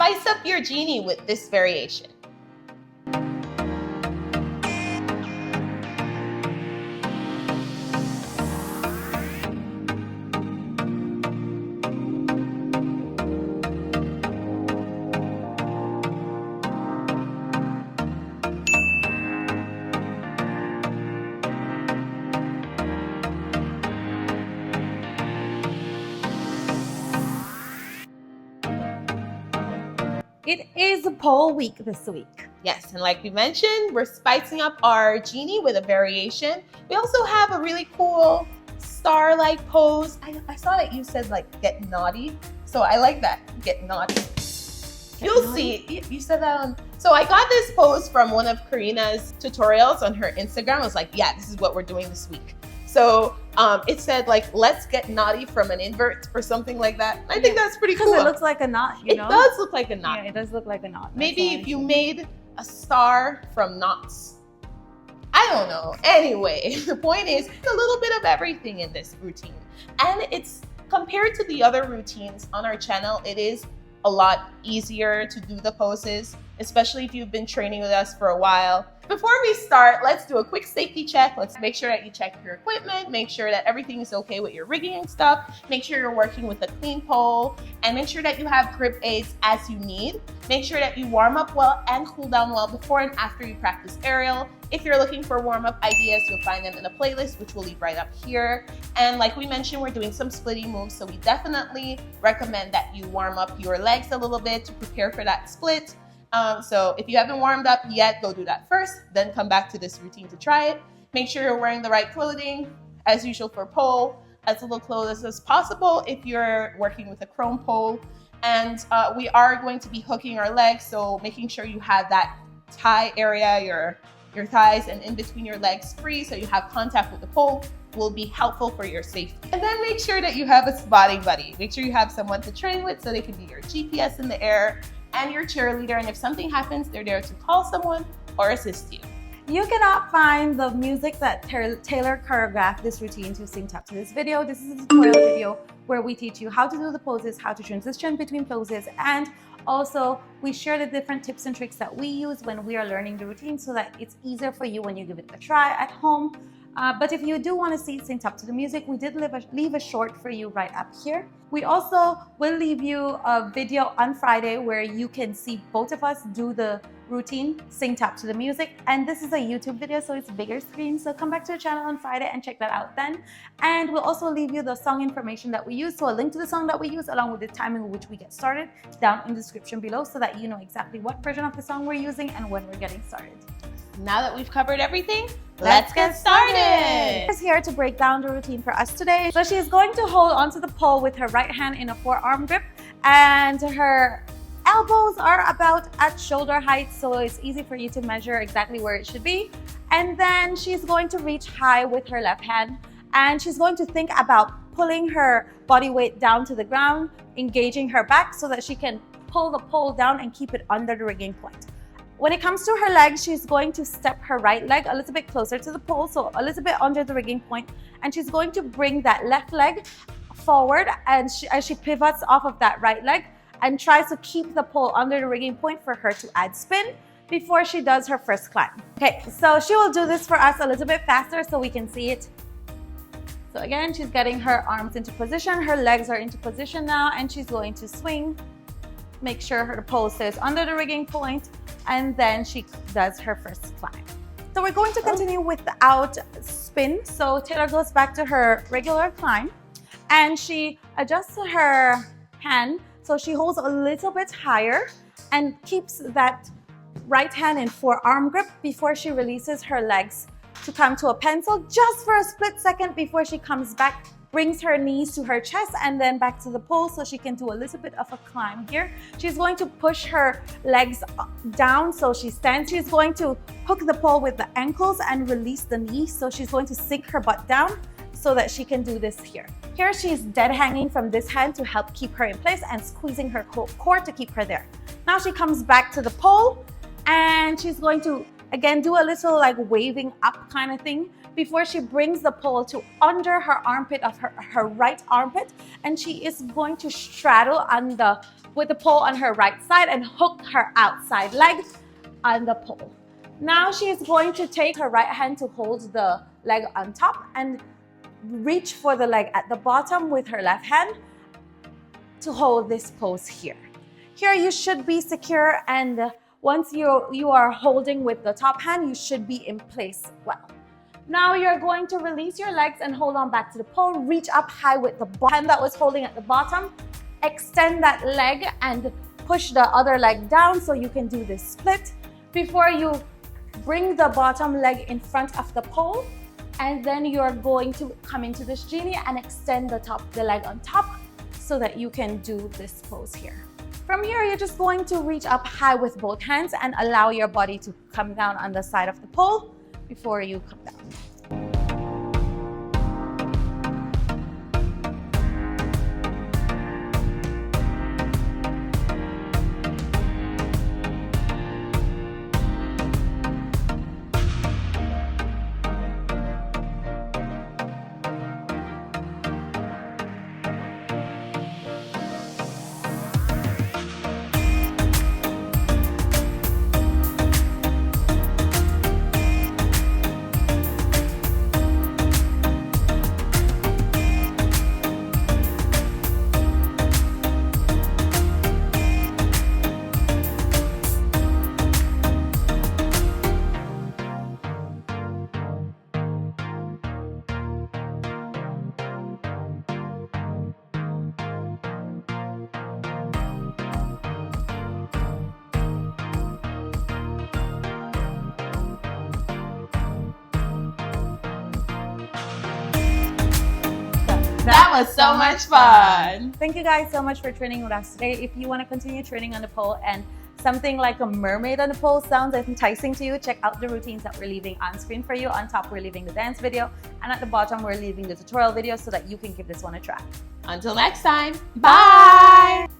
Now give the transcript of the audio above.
Spice up your Genie with this variation. It is pole week this week. Yes, and like we mentioned, we're spicing up our Genie with a variation. We also have a really cool star-like pose. I saw that you said like get naughty, so I like that, get naughty. You'll see, you said that on, so I got this pose from one of Karina's tutorials on her Instagram. I was like, yeah, this is what we're doing this week. So it said like, let's get naughty from an invert or something like that. I think that's pretty cool. Because it looks like a knot, you know? It does look like a knot. Yeah, it does look like a knot. Maybe if you made a star from knots. I don't know. Anyway, the point is a little bit of everything in this routine. And it's compared to the other routines on our channel, it is a lot easier to do the poses, especially if you've been training with us for a while. Before we start, let's do a quick safety check. Let's make sure that you check your equipment, make sure that everything is okay with your rigging and stuff, make sure you're working with a clean pole, and make sure that you have grip aids as you need. Make sure that you warm up well and cool down well before and after you practice aerial. If you're looking for warm-up ideas, you'll find them in a playlist, which we'll leave right up here. And like we mentioned, we're doing some splitting moves, so we definitely recommend that you warm up your legs a little bit to prepare for that split. So if you haven't warmed up yet, go do that first, then come back to this routine to try it. Make sure you're wearing the right clothing, as usual for pole, as little clothes as possible if you're working with a chrome pole. And we are going to be hooking our legs, so making sure you have that thigh area, your thighs and in between your legs free so you have contact with the pole will be helpful for your safety. And then make sure that you have a spotting buddy. Make sure you have someone to train with so they can be your GPS in the air and your cheerleader, and if something happens, they're there to call someone or assist you. You cannot find the music that Taylor choreographed this routine to sync up to this video. This is a tutorial video where we teach you how to do the poses, how to transition between poses, and also we share the different tips and tricks that we use when we are learning the routine so that it's easier for you when you give it a try at home. But if you do want to see it synced up to the music, we did leave a short for you right up here. We also will leave you a video on Friday where you can see both of us do the routine synced up to the music. And this is a YouTube video, so it's bigger screen. So come back to the channel on Friday and check that out then. And we'll also leave you the song information that we use. So a link to the song that we use along with the timing in which we get started down in the description below so that you know exactly what version of the song we're using and when we're getting started. Now that we've covered everything, let's get started. She's here to break down the routine for us today. So she's going to hold onto the pole with her right hand in a forearm grip, and her elbows are about at shoulder height, so it's easy for you to measure exactly where it should be. And then she's going to reach high with her left hand, and she's going to think about pulling her body weight down to the ground, engaging her back so that she can pull the pole down and keep it under the rigging point. When it comes to her legs, she's going to step her right leg a little bit closer to the pole, so a little bit under the rigging point, and she's going to bring that left leg forward and as she pivots off of that right leg and tries to keep the pole under the rigging point for her to add spin before she does her first climb. Okay, so she will do this for us a little bit faster so we can see it. So again, she's getting her arms into position, her legs are into position now, and she's going to swing. Make sure her pole stays under the rigging point, and then she does her first climb. So we're going to continue without spin. So Taylor goes back to her regular climb, and she adjusts her hand so she holds a little bit higher and keeps that right hand in forearm grip before she releases her legs to come to a pencil just for a split second before she comes back, brings her knees to her chest and then back to the pole so she can do a little bit of a climb here. She's going to push her legs down so she stands. She's going to hook the pole with the ankles and release the knees. So she's going to sink her butt down so that she can do this here. Here she's dead hanging from this hand to help keep her in place and squeezing her core to keep her there. Now she comes back to the pole and she's going to again do a little like waving up kind of thing before she brings the pole to under her armpit of her right armpit, and she is going to straddle on the with the pole on her right side and hook her outside leg on the pole. Now she is going to take her right hand to hold the leg on top and reach for the leg at the bottom with her left hand to hold this pose here. Here you should be secure, and once you are holding with the top hand, you should be in place well. Now you're going to release your legs and hold on back to the pole. Reach up high with the hand that was holding at the bottom. Extend that leg and push the other leg down so you can do this split. Before you bring the bottom leg in front of the pole, and then you're going to come into this genie and extend the leg on top so that you can do this pose here. From here, you're just going to reach up high with both hands and allow your body to come down on the side of the pole before you come down. That was so much fun. Thank you guys so much for training with us today. If you want to continue training on the pole and something like a mermaid on the pole sounds enticing to you, check out the routines that we're leaving on screen for you. On top, we're leaving the dance video, and at the bottom, we're leaving the tutorial video so that you can give this one a try. Until next time, bye!